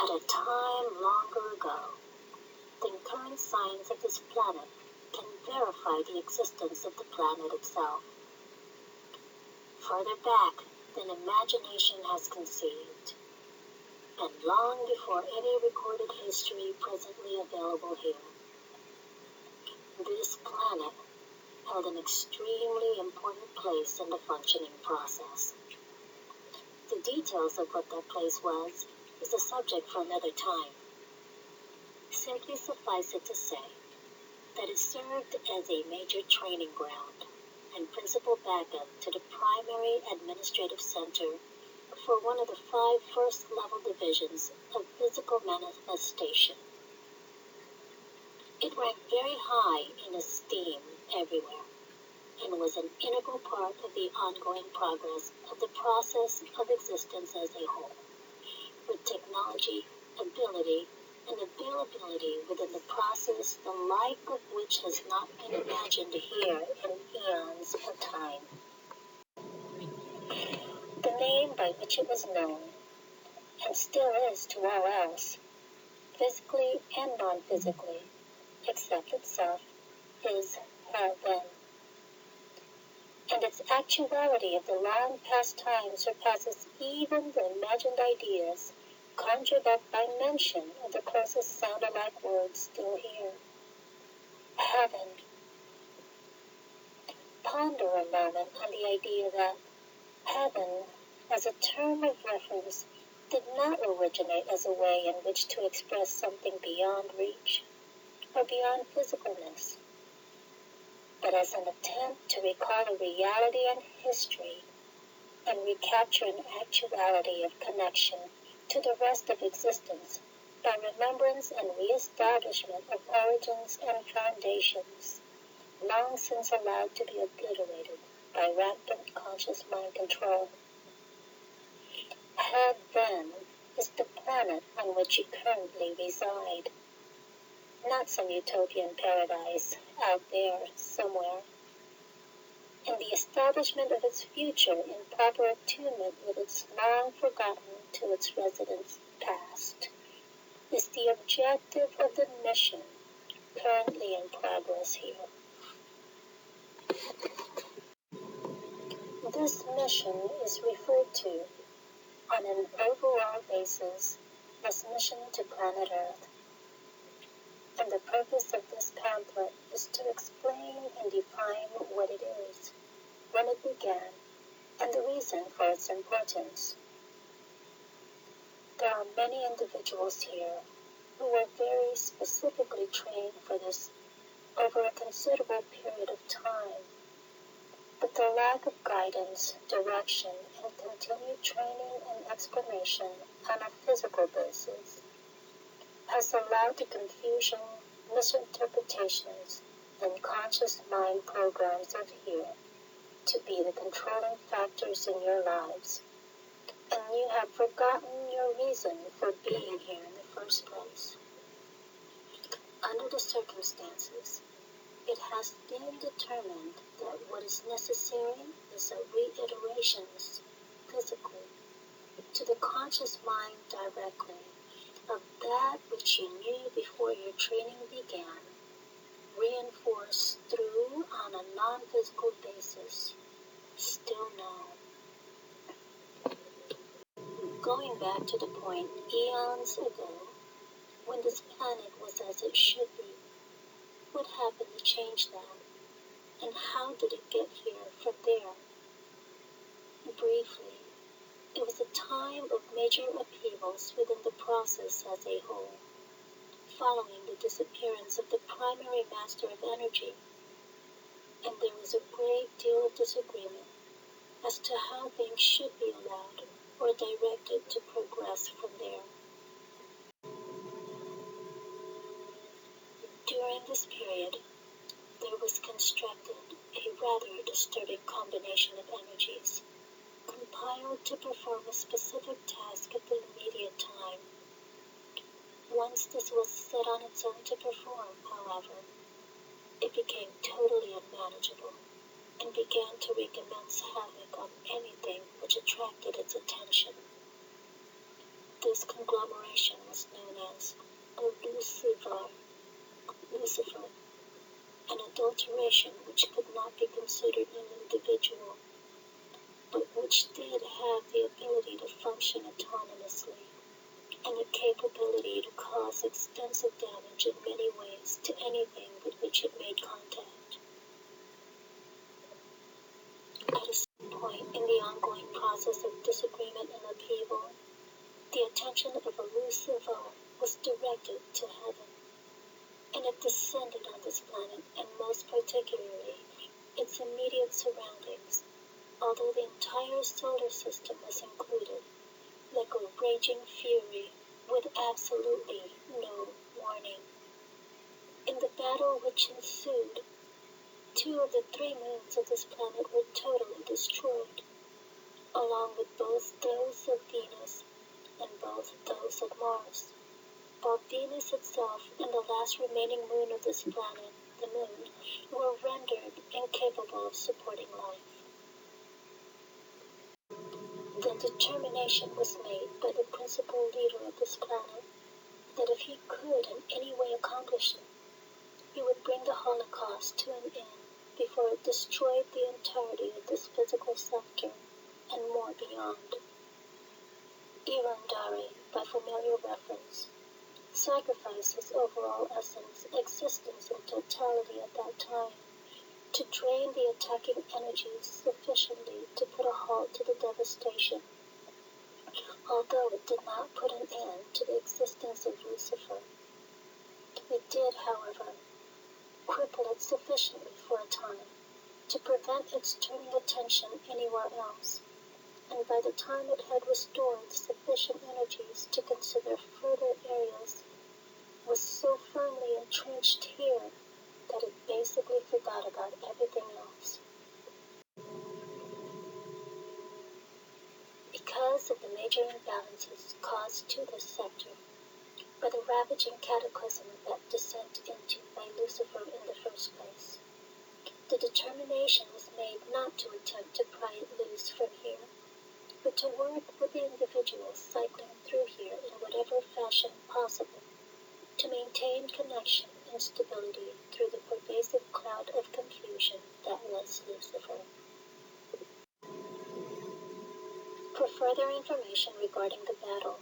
At a time longer ago, the current science of this planet can verify the existence of the planet itself. Further back than imagination has conceived, and long before any recorded history presently available here, this planet held an extremely important place in the functioning process. The details of what that place was is a subject for another time. Simply suffice it to say that it served as a major training ground and principal backup to the primary administrative center for one of the 5 first-level divisions of physical manifestation. It ranked very high in esteem everywhere and was an integral part of the ongoing progress of the process of existence as a whole, with technology, ability, and availability within the process the like of which has not been imagined here in eons of time. The name by which it was known, and still is to all else, physically and non-physically, except itself, is Heaven. And its actuality of the long past time surpasses even the imagined ideas conjured up by mention of the closest sound-alike words still here. Heaven. Ponder a moment on the idea that heaven, as a term of reference, did not originate as a way in which to express something beyond reach or beyond physicalness, but as an attempt to recall a reality and history and recapture an actuality of connection to the rest of existence by remembrance and reestablishment of origins and foundations, long since allowed to be obliterated by rampant conscious mind control. Heaven is the planet on which you currently reside, not some utopian paradise out there somewhere. And the establishment of its future in proper attunement with its long forgotten to its residents past is the objective of the mission currently in progress here. This mission is referred to on an overall basis as Mission to Planet Earth. And the purpose of this pamphlet is to explain and define what it is, when it began, and the reason for its importance. There are many individuals here who were very specifically trained for this over a considerable period of time, but the lack of guidance, direction, and continued training and explanation on a physical basis has allowed the confusion, misinterpretations, and conscious mind programs of here to be the controlling factors in your lives, and you have forgotten your reason for being here in the first place. Under the circumstances, it has been determined that what is necessary is a reiteration physically to the conscious mind directly of that which you knew before your training began, reinforced through on a non-physical basis, still known. Going back to the point eons ago, when this planet was as it should be, what happened to change that? And how did it get here from there? Briefly, it was a time of major upheavals within the process as a whole, following the disappearance of the primary master of energy, and there was a great deal of disagreement as to how things should be allowed or directed to progress from there. During this period, there was constructed a rather disturbing combination of energies, compiled to perform a specific task at the immediate time. Once this was set on its own to perform, however, it became totally unmanageable and began to wreak immense havoc on anything which attracted its attention. This conglomeration was known as a Lucifer, an adulteration which could not be considered an individual, but which did have the ability to function autonomously and the capability to cause extensive damage in many ways to anything with which it made contact. At a certain point in the ongoing process of disagreement and upheaval, the attention of a Lucifer was directed to heaven, and it descended on this planet, and most particularly its immediate surroundings, although the entire solar system was included, like a raging fury with absolutely no warning. In the battle which ensued, 2 of the 3 moons of this planet were totally destroyed, along with both those of Venus and both those of Mars. Both Venus itself and the last remaining moon of this planet, the Moon, were rendered incapable of supporting life. The determination was made by the principal leader of this planet that if he could in any way accomplish it, he would bring the Holocaust to an end before it destroyed the entirety of this physical sector and more beyond. Irandare, by familiar reference, sacrificed his overall essence, existence, and totality at that time to drain the attacking energies sufficiently to put a halt to the devastation, although it did not put an end to the existence of Lucifer. It did, however, cripple it sufficiently for a time to prevent its turning attention anywhere else, and by the time it had restored sufficient energies to consider further areas, was so firmly entrenched here that it basically forgot about everything else. Because of the major imbalances caused to this sector by the ravaging cataclysm that descent into by Lucifer in the first place, the determination was made not to attempt to pry it loose from here, but to work with the individuals cycling through here in whatever fashion possible to maintain connection and stability through the pervasive cloud of confusion that was Lucifer. For further information regarding the battle,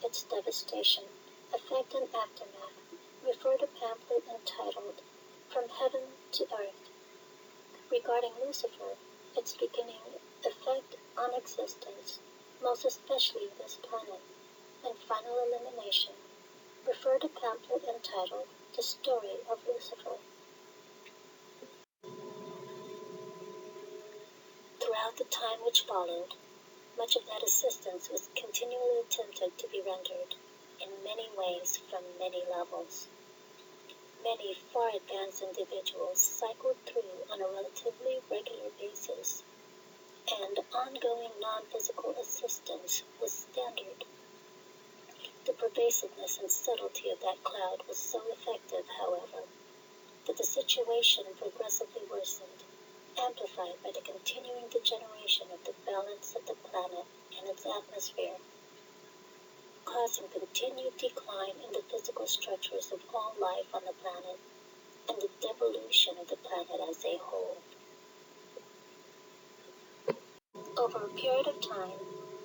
its devastation, effect and aftermath, refer to pamphlet entitled From Heaven to Earth. Regarding Lucifer, its beginning, effect on existence, most especially this planet, and final elimination, refer to pamphlet entitled The Story of Lucifer. Throughout the time which followed, much of that assistance was continually attempted to be rendered, in many ways from many levels. Many far advanced individuals cycled through on a relatively regular basis, and ongoing non-physical assistance was standard. The pervasiveness and subtlety of that cloud was so effective, however, that the situation progressively worsened, amplified by the continuing degeneration of the balance of the planet and its atmosphere, causing continued decline in the physical structures of all life on the planet and the devolution of the planet as a whole. Over a period of time,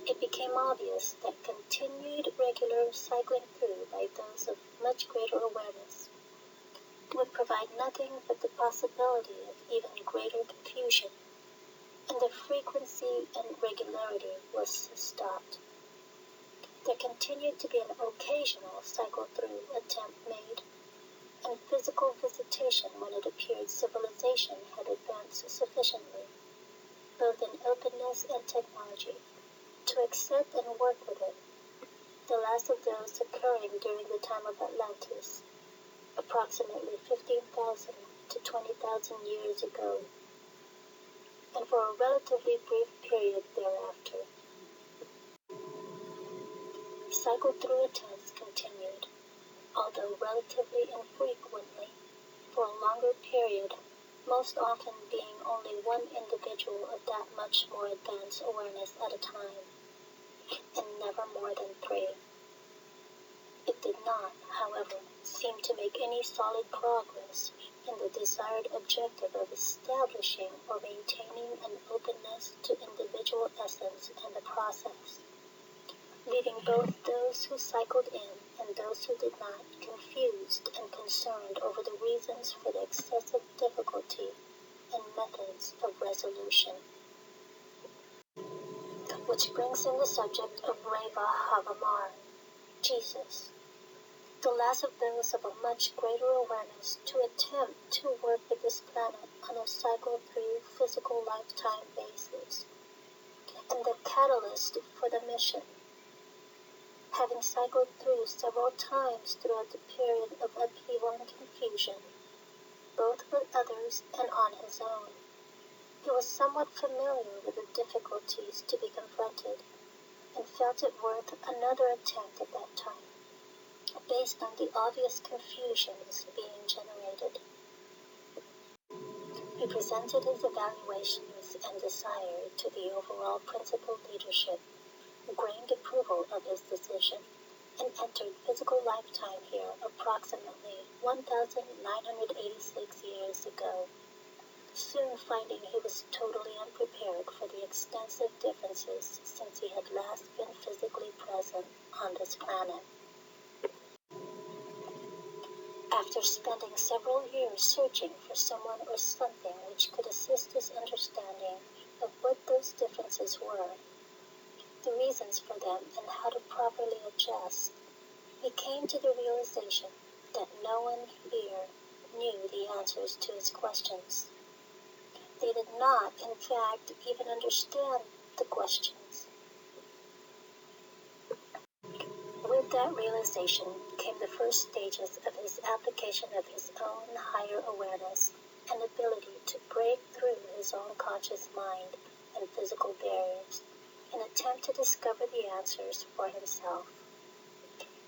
it became obvious that continued regular cycling through by those of much greater awareness would provide nothing but the possibility of even greater confusion, and the frequency and regularity was stopped. There continued to be an occasional cycle-through attempt made, and physical visitation when it appeared civilization had advanced sufficiently, both in openness and technology, to accept and work with it, the last of those occurring during the time of Atlantis, approximately 15,000 to 20,000 years ago, and for a relatively brief period thereafter. Cycle-through attempts continued, although relatively infrequently, for a longer period, most often being only one individual of that much more advanced awareness at a time, and never more than 3. It did not, however, seem to make any solid progress in the desired objective of establishing or maintaining an openness to individual essence in the process, leaving both those who cycled in and those who did not confused and concerned over the reasons for the excessive difficulty and methods of resolution. Which brings in the subject of Reva Havamar, Jesus, the last of those of a much greater awareness to attempt to work with this planet on a cycle-through physical lifetime basis, and the catalyst for the mission. Having cycled through several times throughout the period of upheaval and confusion, both with others and on his own, he was somewhat familiar with the difficulties to be confronted, and felt it worth another attempt at that time, based on the obvious confusions being generated. He presented his evaluations and desire to the overall principal leadership, gained approval of his decision, and entered physical lifetime here approximately 1,986 years ago, soon finding he was totally unprepared for the extensive differences since he had last been physically present on this planet. After spending several years searching for someone or something which could assist his understanding of what those differences were, the reasons for them, and how to properly adjust, he came to the realization that no one here knew the answers to his questions. They did not, in fact, even understand the questions. With that realization came the first stages of his application of his own higher awareness and ability to break through his own conscious mind and physical barriers and attempt to discover the answers for himself.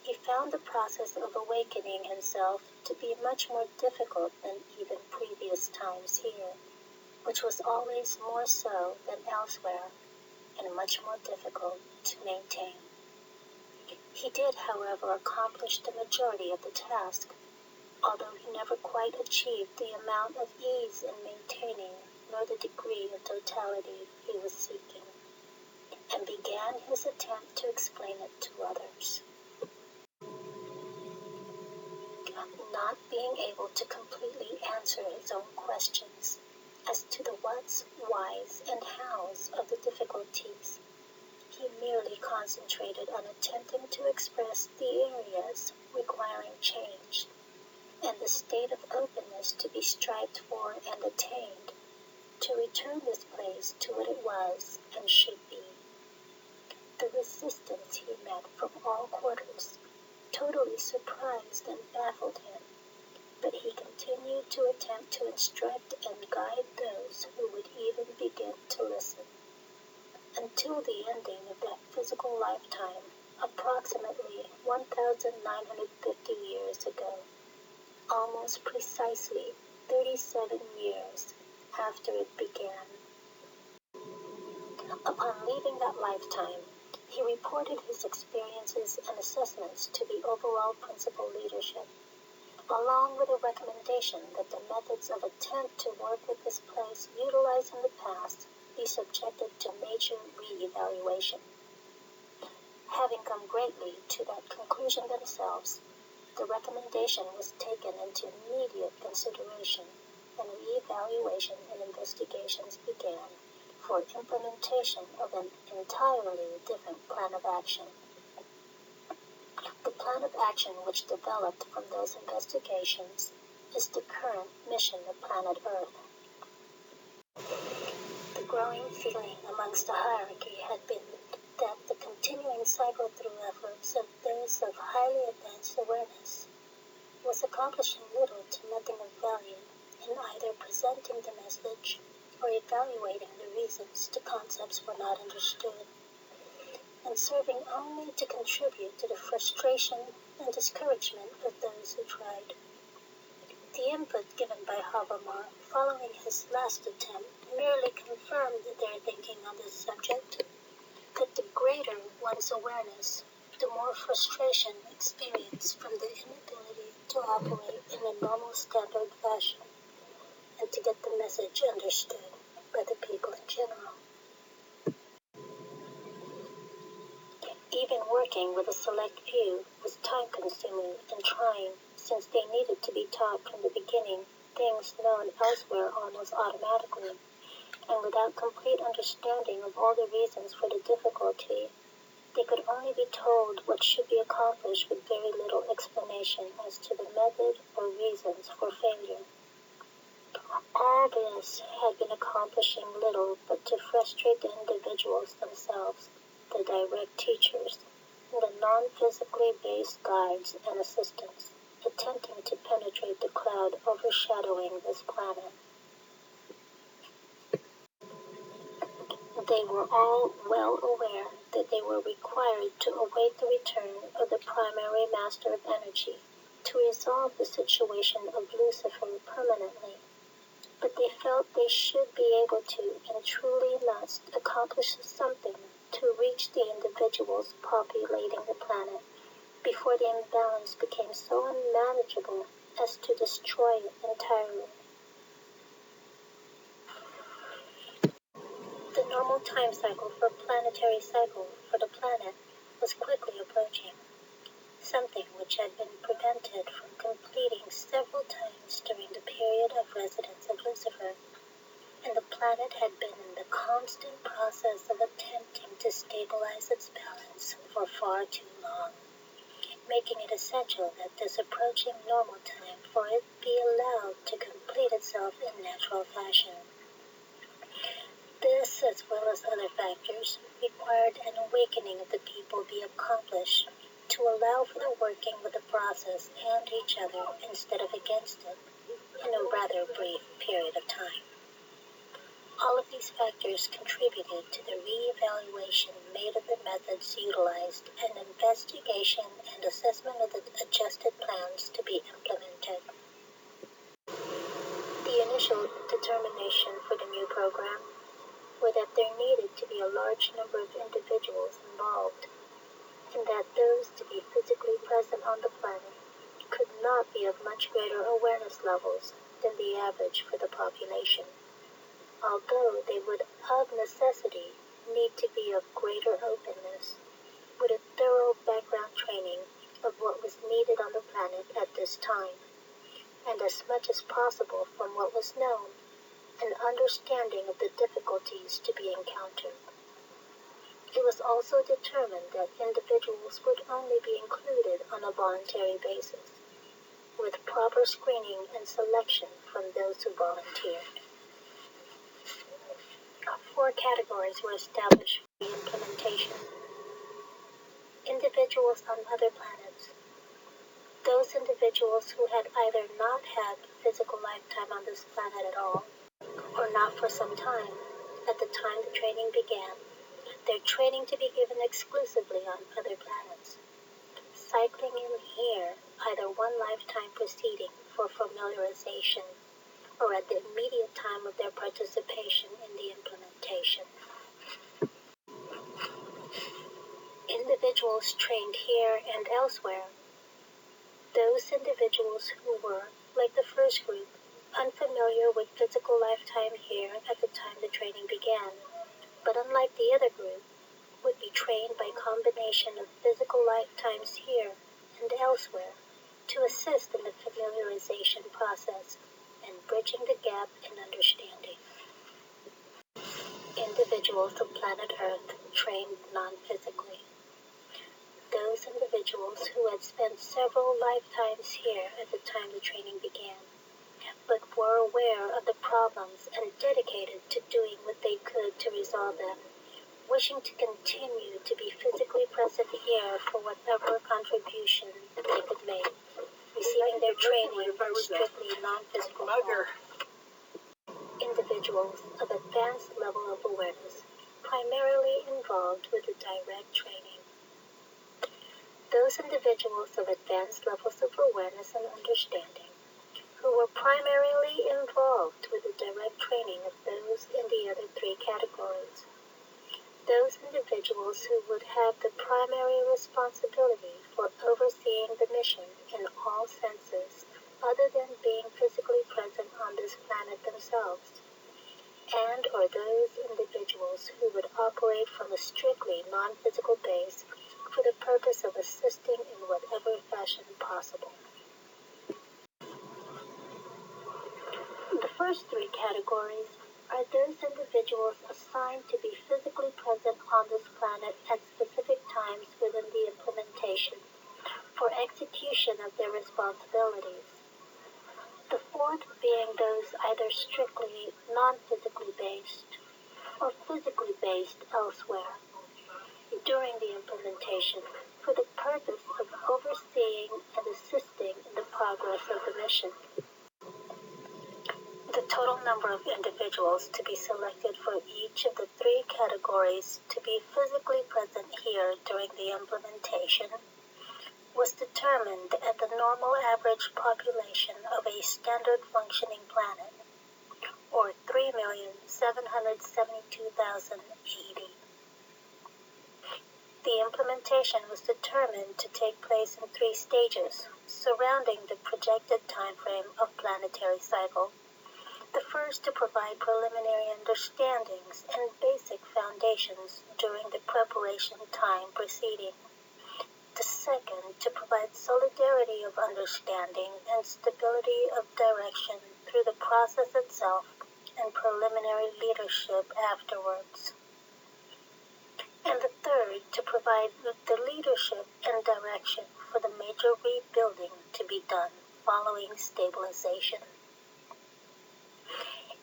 He found the process of awakening himself to be much more difficult than even previous times here, which was always more so than elsewhere, and much more difficult to maintain. He did, however, accomplish the majority of the task, although he never quite achieved the amount of ease in maintaining nor the degree of totality he was seeking, and began his attempt to explain it to others. Not being able to completely answer his own questions as to the whats, whys, and hows of the difficulties, he merely concentrated on attempting to express the areas requiring change, and the state of openness to be strived for and attained, to return this place to what it was and should be. The resistance he met from all quarters totally surprised and baffled him, but he continued to attempt to instruct and guide those who would even begin to listen, until the ending of that physical lifetime, approximately 1,950 years ago, almost precisely 37 years after it began. Upon leaving that lifetime, he reported his experiences and assessments to the overall principal leadership, along with a recommendation that the methods of attempt to work with this place utilized in the past be subjected to major re-evaluation. Having come greatly to that conclusion themselves, the recommendation was taken into immediate consideration, and re-evaluation and investigations began for implementation of an entirely different plan of action. The plan of action which developed from those investigations is the current mission of planet Earth. The growing feeling amongst the hierarchy had been that the continuing cycle-through efforts of those of highly advanced awareness was accomplishing little to nothing of value in either presenting the message or evaluating the reasons the concepts were not understood, and serving only to contribute to the frustration and discouragement of those who tried. The input given by Havamar following his last attempt merely confirmed their thinking on this subject, that the greater one's awareness, the more frustration experienced from the inability to operate in a normal standard fashion and to get the message understood by the people in general. Even working with a select few was time-consuming and trying, since they needed to be taught from the beginning things known elsewhere almost automatically, and without complete understanding of all the reasons for the difficulty, they could only be told what should be accomplished with very little explanation as to the method or reasons for failure. All this had been accomplishing little but to frustrate the individuals themselves, the direct teachers, and the non-physically based guides and assistants, attempting to penetrate the cloud overshadowing this planet. They were all well aware that they were required to await the return of the primary master of energy to resolve the situation of Lucifer permanently, but they felt they should be able to and truly must accomplish something to reach the individuals populating the planet before the imbalance became so unmanageable as to destroy it entirely. The normal time cycle for planetary cycle for the planet was quickly approaching, something which had been prevented from completing several times during the period of residence of Lucifer, and the planet had been in the constant process of attempting to stabilize its balance for far too long, making it essential that this approaching normal time for it be allowed to complete itself in natural fashion. This, as well as other factors, required an awakening of the people be accomplished to allow for the working with the process and each other instead of against it in a rather brief period of time. All of these factors contributed to the re-evaluation made of the methods utilized and investigation and assessment of the adjusted plans to be implemented. The initial determination for the new program were that there needed to be a large number of individuals involved, and that those to be physically present on the planet could not be of much greater awareness levels than the average for the population, although they would of necessity need to be of greater openness, with a thorough background training of what was needed on the planet at this time, and as much as possible from what was known, an understanding of the difficulties to be encountered. It was also determined that individuals would only be included on a voluntary basis, with proper screening and selection from those who volunteered. 4 categories were established for the implementation. Individuals on other planets. Those individuals who had either not had physical lifetime on this planet at all, or not for some time, at the time the training began, their training to be given exclusively on other planets, cycling in here either one lifetime preceding for familiarization or at the immediate time of their participation in the implementation. Individuals trained here and elsewhere. Those individuals who were, like the first group, unfamiliar with physical lifetime here at the time the training began, but unlike the other group, would be trained by combination of physical lifetimes here and elsewhere to assist in the familiarization process and bridging the gap in understanding. Individuals of planet Earth trained non-physically. Those individuals who had spent several lifetimes here at the time the training began, but were aware of the problems and dedicated to doing what they could to resolve them, wishing to continue to be physically present here for whatever contribution they could make, receiving their training in strictly non-physical form. Individuals of advanced level of awareness, primarily involved with the direct training. Those individuals of advanced levels of awareness and understanding, who were primarily involved with the direct training of those in the other 3 categories. those individuals who would have the primary responsibility for overseeing the mission in all senses other than being physically present on this planet themselves, and or those individuals who would operate from a strictly non-physical base for the purpose of assisting in whatever fashion possible. The first three categories are those individuals assigned to be physically present on this planet at specific times within the implementation for execution of their responsibilities. The fourth being those either strictly non-physically based or physically based elsewhere during the implementation for the purpose of overseeing and assisting in the progress of the mission. The total number of individuals to be selected for each of the three categories to be physically present here during the implementation was determined at the normal average population of a standard functioning planet, or 3,772,080. The implementation was determined to take place in three stages, surrounding the projected time frame of planetary cycle. The first to provide preliminary understandings and basic foundations during the preparation time preceding. The second to provide solidarity of understanding and stability of direction through the process itself and preliminary leadership afterwards. And the third to provide the leadership and direction for the major rebuilding to be done following stabilization.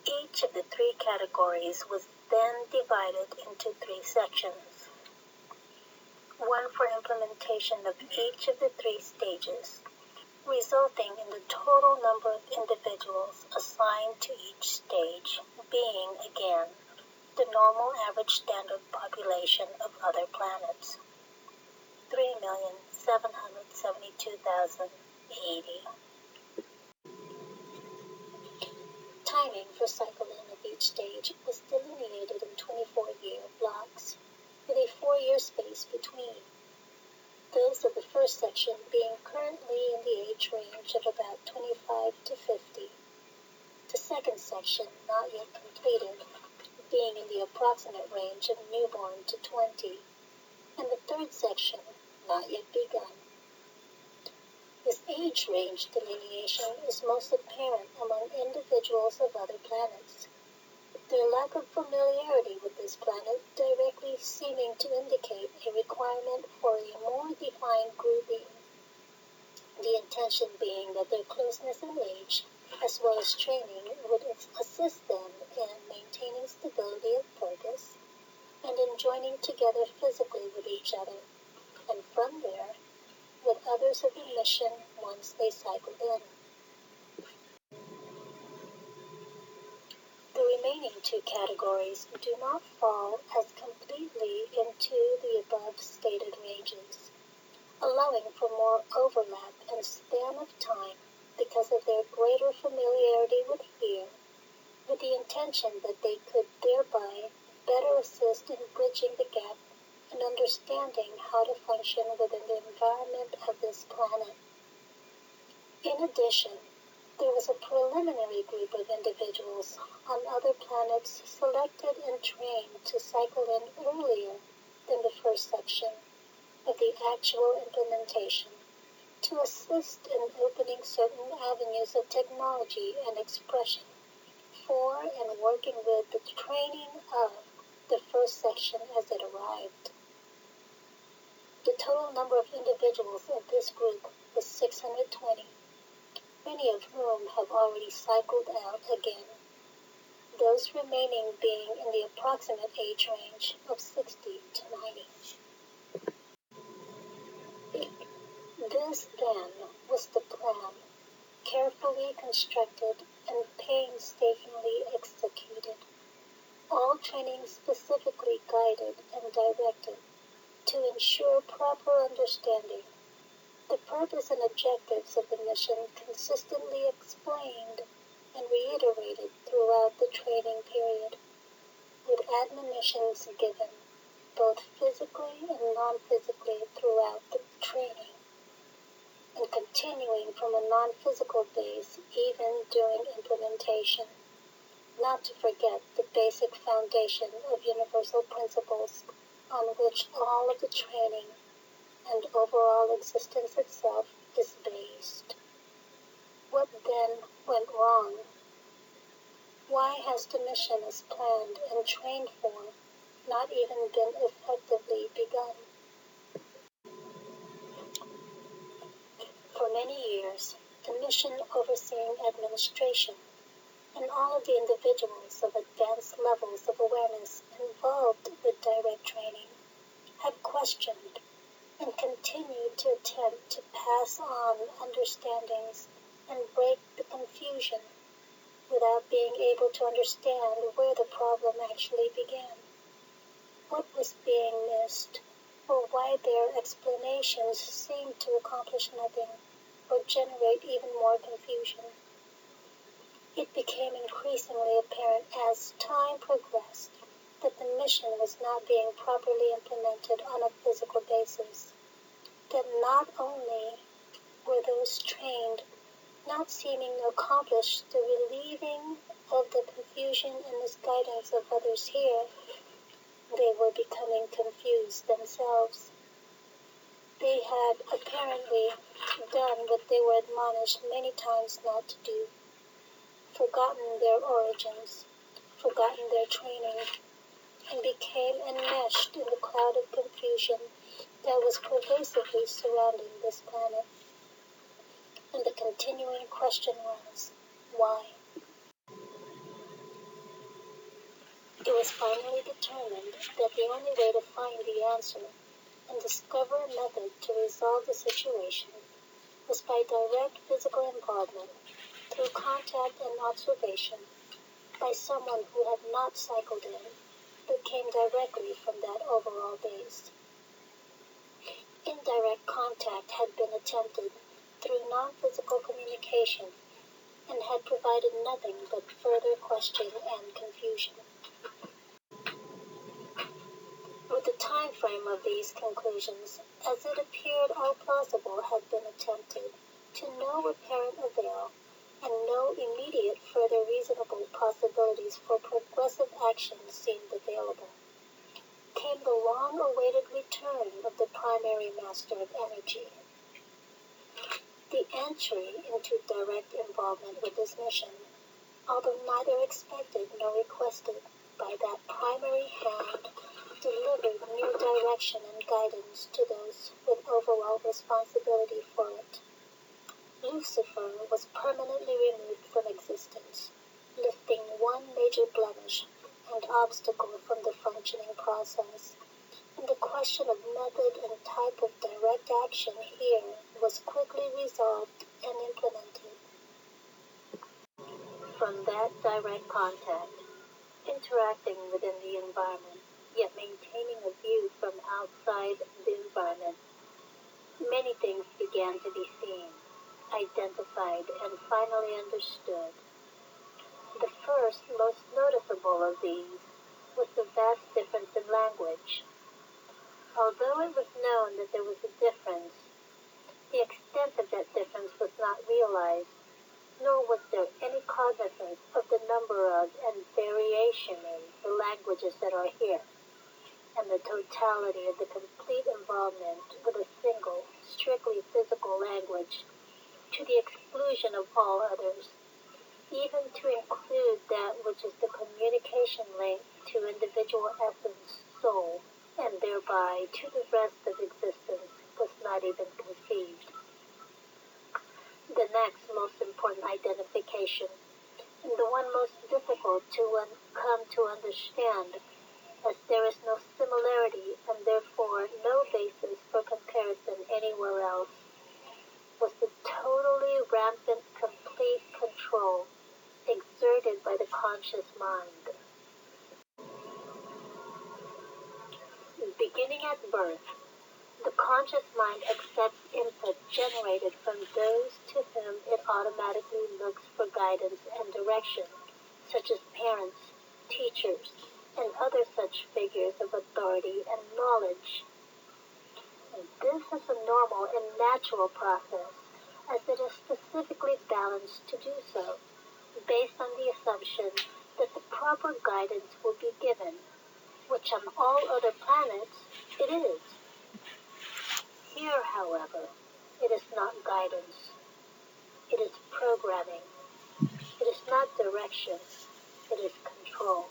Each of the three categories was then divided into three sections, one for implementation of each of the three stages, resulting in the total number of individuals assigned to each stage being, again, the normal average standard population of other planets, 3,772,080. Timing for cycling of each stage was delineated in 24-year blocks, with a 4-year space between. Those of the first section being currently in the age range of about 25 to 50. The second section, not yet completed, being in the approximate range of newborn to 20, and the third section, not yet begun. This age range delineation is most apparent among individuals of other planets, their lack of familiarity with this planet directly seeming to indicate a requirement for a more defined grouping, the intention being that their closeness in age, as well as training, would assist them in maintaining stability of purpose and in joining together physically with each other, and from there, with others of the mission once they cycled in. The remaining two categories do not fall as completely into the above stated ranges, allowing for more overlap and span of time because of their greater familiarity with fear, with the intention that they could thereby better assist in bridging the gap and understanding how to function within the environment of this planet. In addition, there was a preliminary group of individuals on other planets selected and trained to cycle in earlier than the first section of the actual implementation to assist in opening certain avenues of technology and expression for and working with the training of the first section as it arrived. The total number of individuals of this group was 620, many of whom have already cycled out again, those remaining being in the approximate age range of 60 to 90. This, then, was the plan, carefully constructed and painstakingly executed, all training specifically guided and directed to ensure proper understanding, the purpose and objectives of the mission consistently explained and reiterated throughout the training period, with admonitions given both physically and non-physically throughout the training, and continuing from a non-physical base even during implementation, not to forget the basic foundation of universal principles on which all of the training and overall existence itself is based. What then went wrong? Why has the mission as planned and trained for not even been effectively begun? For many years, the mission overseeing administration and all of the individuals of advanced levels of awareness involved with direct training have questioned and continued to attempt to pass on understandings and break the confusion without being able to understand where the problem actually began, what was being missed, or why their explanations seemed to accomplish nothing or generate even more confusion. It became increasingly apparent as time progressed that the mission was not being properly implemented on a physical basis, that not only were those trained not seeming to accomplish the relieving of the confusion and misguidance of others here, they were becoming confused themselves. They had apparently done what they were admonished many times not to do, forgotten their origins, forgotten their training, and became enmeshed in the cloud of confusion that was pervasively surrounding this planet. And the continuing question was, why? It was finally determined that the only way to find the answer and discover a method to resolve the situation was by direct physical involvement, through contact and observation, by someone who had not cycled in, but came directly from that overall base. Indirect contact had been attempted through non-physical communication and had provided nothing but further question and confusion. With the time frame of these conclusions, as it appeared all plausible, had been attempted, to no apparent avail, and no immediate further reasonable possibilities for progressive action seemed available, came the long-awaited return of the primary master of energy. The entry into direct involvement with this mission, although neither expected nor requested by that primary hand, delivered new direction and guidance to those with overall responsibility for it. Lucifer was permanently removed from existence, lifting one major blemish and obstacle from the functioning process, and the question of method and type of direct action here was quickly resolved and implemented. From that direct contact, interacting within the environment, yet maintaining a view from outside the environment, many things began to be seen, identified, and finally understood. The first, most noticeable of these, was the vast difference in language. Although it was known that there was a difference, the extent of that difference was not realized, nor was there any cognizance of the number of and variation in the languages that are here, and the totality of the complete involvement with a single, strictly physical language, to the exclusion of all others, even to include that which is the communication link to individual essence, soul, and thereby to the rest of existence, was not even conceived. The next most important identification, and the one most difficult to come to understand, as there is no similarity and therefore no basis for comparison anywhere else, was the totally rampant, complete control exerted by the conscious mind. Beginning at birth, the conscious mind accepts input generated from those to whom it automatically looks for guidance and direction, such as parents, teachers, and other such figures of authority and knowledge. This is a normal and natural process, as it is specifically balanced to do so, based on the assumption that the proper guidance will be given, which on all other planets it is. Here, however, it is not guidance. It is programming. It is not direction. It is control.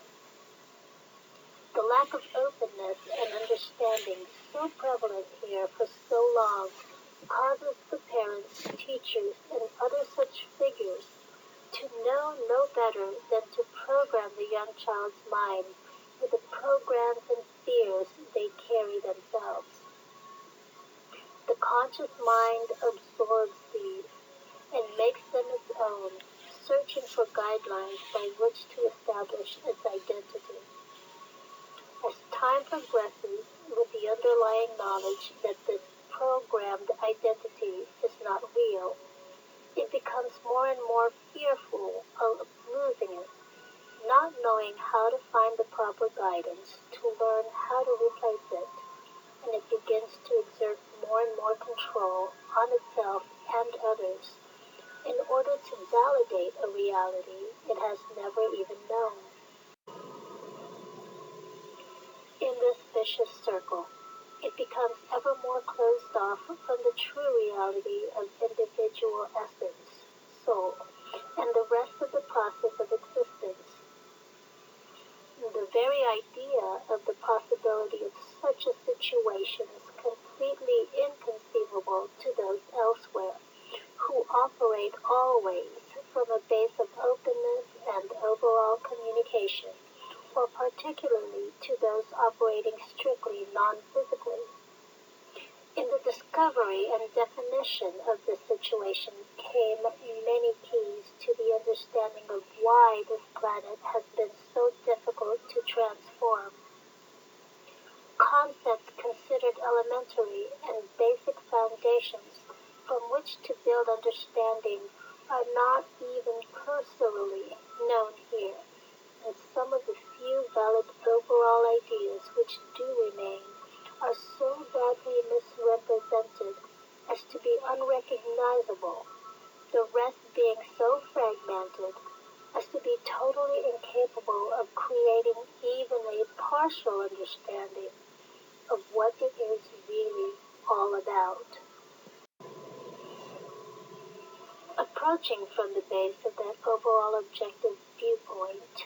The lack of openness and understanding so prevalent here for so long causes the parents, teachers, and other such figures to know no better than to program the young child's mind with the programs and fears they carry themselves. The conscious mind absorbs these and makes them its own, searching for guidelines by which to establish its identity. As time progresses, with the underlying knowledge that this programmed identity is not real, it becomes more and more fearful of losing it, not knowing how to find the proper guidance to learn how to replace it, and it begins to exert more and more control on itself and others in order to validate a reality it has never even known. In this vicious circle, it becomes ever more closed off from the true reality of individual essence, soul, and the rest of the process of existence. The very idea of the possibility of such a situation is completely inconceivable to those elsewhere, who operate always from a base of openness and overall communication, or particularly to those operating strictly non-physically. In the discovery and definition of this situation came many keys to the understanding of why this planet has been so difficult to transform. Concepts considered elementary and basic foundations from which to build understanding are not even cursorily known here, and some of the few valid overall ideas which do remain are so badly misrepresented as to be unrecognizable, the rest being so fragmented as to be totally incapable of creating even a partial understanding of what it is really all about. Approaching from the base of that overall objective viewpoint,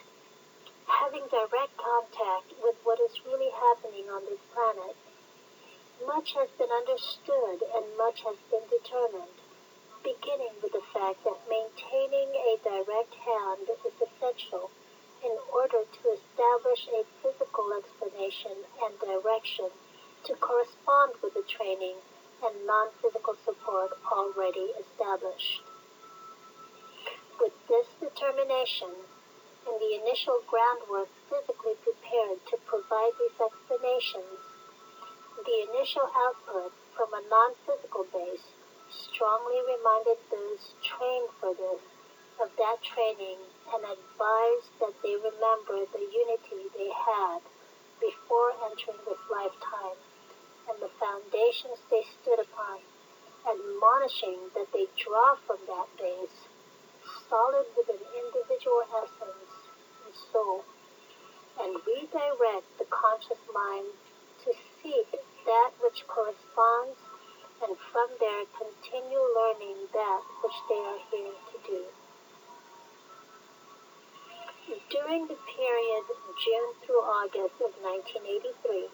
having direct contact with what is really happening on this planet, much has been understood and much has been determined, beginning with the fact that maintaining a direct hand is essential in order to establish a physical explanation and direction to correspond with the training and non-physical support already established. With this determination, and the initial groundwork physically prepared to provide these explanations, the initial output from a non-physical base strongly reminded those trained for this of that training and advised that they remember the unity they had before entering this lifetime and the foundations they stood upon, admonishing that they draw from that base, solid with an individual essence and soul, and redirect the conscious mind to seek that which corresponds, and from there continue learning that which they are here to do. During the period June through August of 1983,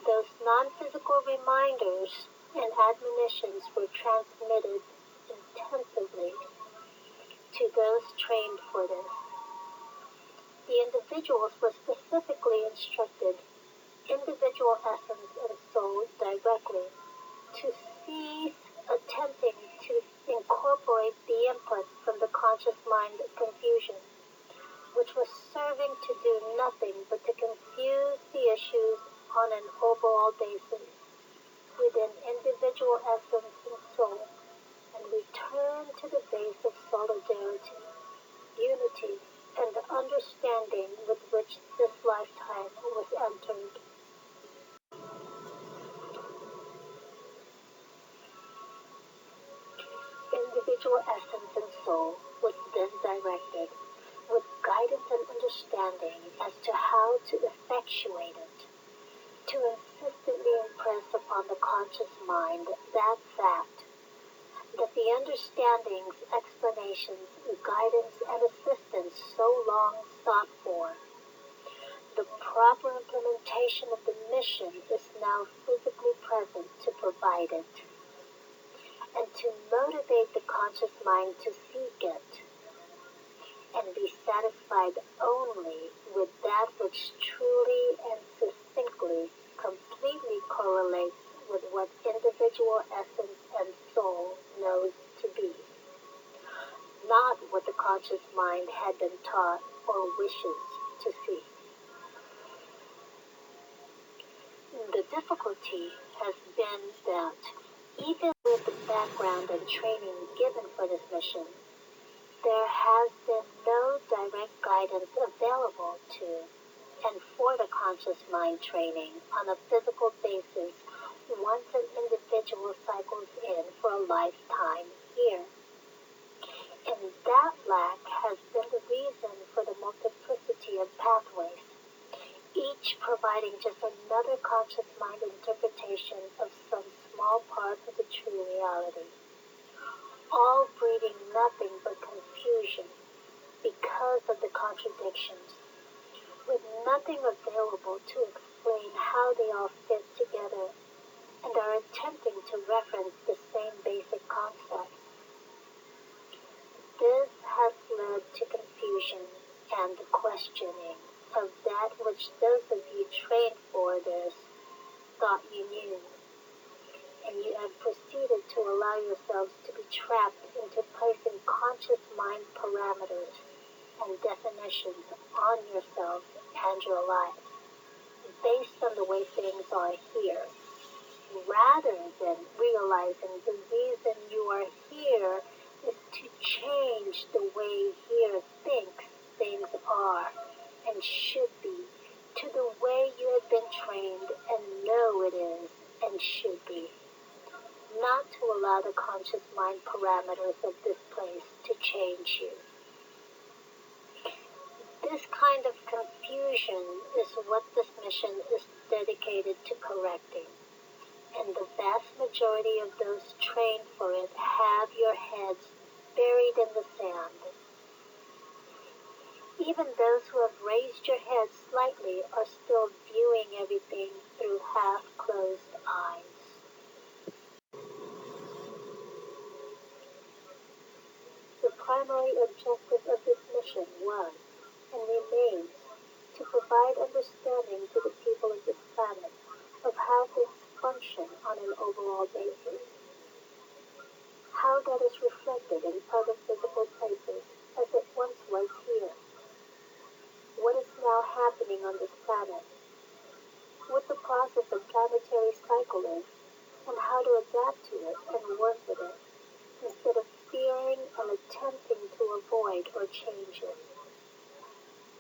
those non-physical reminders and admonitions were transmitted intensively to those trained for this. The individuals were specifically instructed, individual essence and soul directly, to cease attempting to incorporate the input from the conscious mind confusion, which was serving to do nothing but to confuse the issues on an overall basis within individual essence and soul, and return to the base of solidarity, unity, and understanding with which this lifetime was entered. individual essence and soul was then directed with guidance and understanding as to how to effectuate it, to insistently impress upon the conscious mind that fact, that the understandings, explanations, guidance, and assistance so long sought for, the proper implementation of the mission is now physically present to provide it, and to motivate the conscious mind to seek it, and be satisfied only with that which truly and succinctly, completely correlates with what individual essence and soul knows to be, not what the conscious mind had been taught or wishes to see. The difficulty has been that, even with the background and training given for this mission, there has been no direct guidance available to and for the conscious mind training on a physical basis once an individual cycles in for a lifetime here. And that lack has been the reason for the multiplicity of pathways, each providing just another conscious mind interpretation of some small part of the true reality, all breeding nothing but confusion because of the contradictions, with nothing available to explain how they all fit together and are attempting to reference the same basic concepts. This has led to confusion and questioning of that which those of you trained for this thought you knew, and you have proceeded to allow yourselves to be trapped into placing conscious mind parameters and definitions on yourselves and your lives based on the way things are here, rather than realizing the reason you are here is to change the way here thinks things are and should be to the way you have been trained and know it is and should be, not to allow the conscious mind parameters of this place to change you. This kind of confusion is what this mission is dedicated to correcting, and the vast majority of those trained for it have your heads buried in the sand. Even those who have raised your heads slightly are still viewing everything through half-closed eyes. The primary objective of this mission was, and remains, to provide understanding to the people of this planet of how things function on an overall basis, how that is reflected in other physical places as it once was here, what is now happening on this planet, what the process of planetary cycle is, and how to adapt to it and work with it, instead of fearing and attempting to avoid or change it.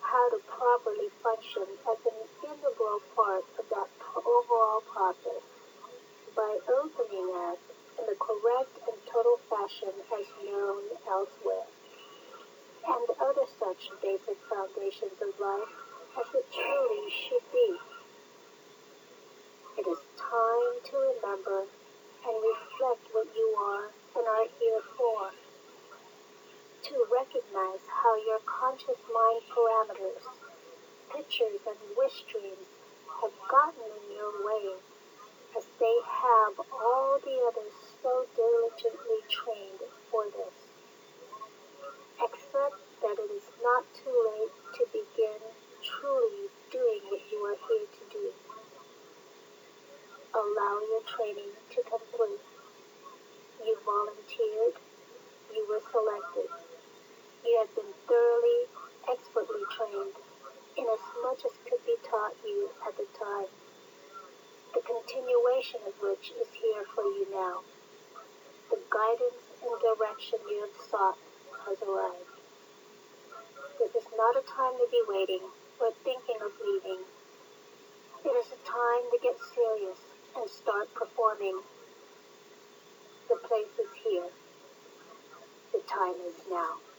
How to properly function as an integral part of that overall process by opening as in the correct and total fashion as known elsewhere, and other such basic foundations of life as it truly should be. It is time to remember and reflect what you are and are here for, to recognize how your conscious mind parameters, pictures, and wish dreams have gotten in your way, as they have all the others so diligently trained for this. Accept that it is not too late to begin truly doing what you are here to do. Allow your training to complete. You volunteered. You were selected. You have been thoroughly, expertly trained, inasmuch as could be taught you at the time, the continuation of which is here for you now. The guidance and direction you have sought has arrived. This is not a time to be waiting or thinking of leaving. It is a time to get serious and start performing. The place is here. time is now.